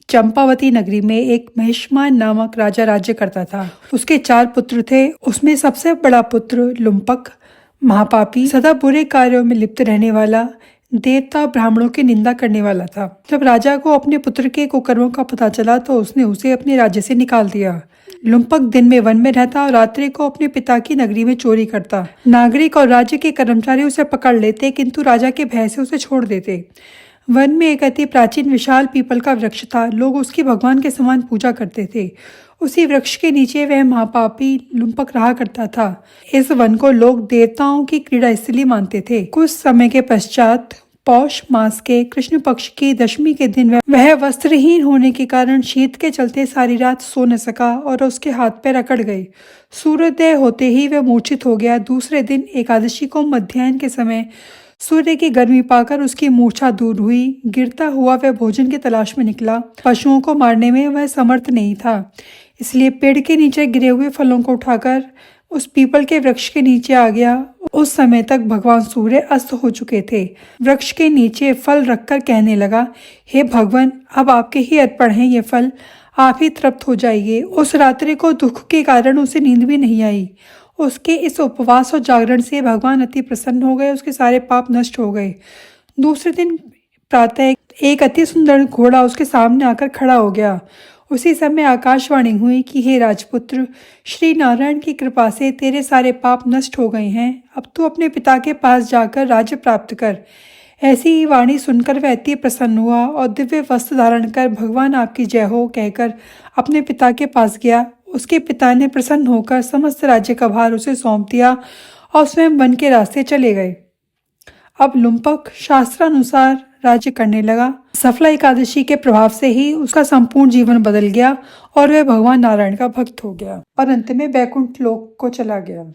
चंपावती नगरी में एक महिष्मान नामक राजा राज्य करता था। उसके 4 पुत्र थे। उसमें सबसे बड़ा पुत्र लुम्पक, महापापी, सदा बुरे कार्यों में लिप्त रहने वाला, देवता ब्राह्मणों की निंदा करने वाला था। जब राजा को अपने पुत्र के कुकर्मों का पता चला तो उसने उसे अपने राज्य से निकाल दिया। लुम्पक दिन में वन में रहता और रात्रि को अपने पिता की नगरी में चोरी करता। नागरिक और राज्य के कर्मचारी उसे पकड़ लेते, किंतु राजा के भय से उसे छोड़ देते। वन में एक अति प्राचीन विशाल पीपल का वृक्ष था। लोग उसकी भगवान के समान पूजा करते थे। उसी वृक्ष के नीचे वह महापापी लुम्पक रहा करता था। इस वन को लोग देवताओं की क्रीड़ा स्थली मानते थे। कुछ समय के पश्चात पौष मास के कृष्ण पक्ष की दशमी के दिन वह वस्त्रहीन होने के कारण शीत के चलते सारी रात सो न सका और उसके हाथ पैर अकड़ गए। सूर्योदय होते ही वह मूर्छित हो गया। दूसरे दिन एकादशी को मध्याह्न के समय सूर्य की गर्मी पाकर उसकी मूर्छा दूर हुई। गिरता हुआ वह भोजन की तलाश में निकला। पशुओं को मारने में वह समर्थ नहीं था, इसलिए पेड़ के नीचे गिरे हुए फलों को उठाकर उस पीपल के वृक्ष के नीचे आ गया। उस समय तक भगवान सूर्य अस्त हो चुके थे। वृक्ष के नीचे फल रखकर कहने लगा, हे भगवान, अब आपके ही अर्पण है ये फल, आप ही तृप्त हो जाइए। उस रात्रि को दुख के कारण उसे नींद भी नहीं आई। उसके इस उपवास और जागरण से भगवान अति प्रसन्न हो गए। उसके सारे पाप नष्ट हो गए। दूसरे दिन प्रातः एक अति सुंदर घोड़ा उसके सामने आकर खड़ा हो गया। उसी समय आकाशवाणी हुई कि हे राजपुत्र, श्री नारायण की कृपा से तेरे सारे पाप नष्ट हो गए हैं। अब तू अपने पिता के पास जाकर राज्य प्राप्त कर। ऐसी ही वाणी सुनकर वह अति प्रसन्न हुआ और दिव्य वस्त्र धारण कर भगवान आपकी जय हो कहकर अपने पिता के पास गया। उसके पिता ने प्रसन्न होकर समस्त राज्य का भार उसे सौंप दिया और स्वयं वन के रास्ते चले गए। अब लुम्पक शास्त्रानुसार राज्य करने लगा। सफला एकादशी के प्रभाव से ही उसका संपूर्ण जीवन बदल गया और वह भगवान नारायण का भक्त हो गया और अंत में वैकुंठ लोक को चला गया।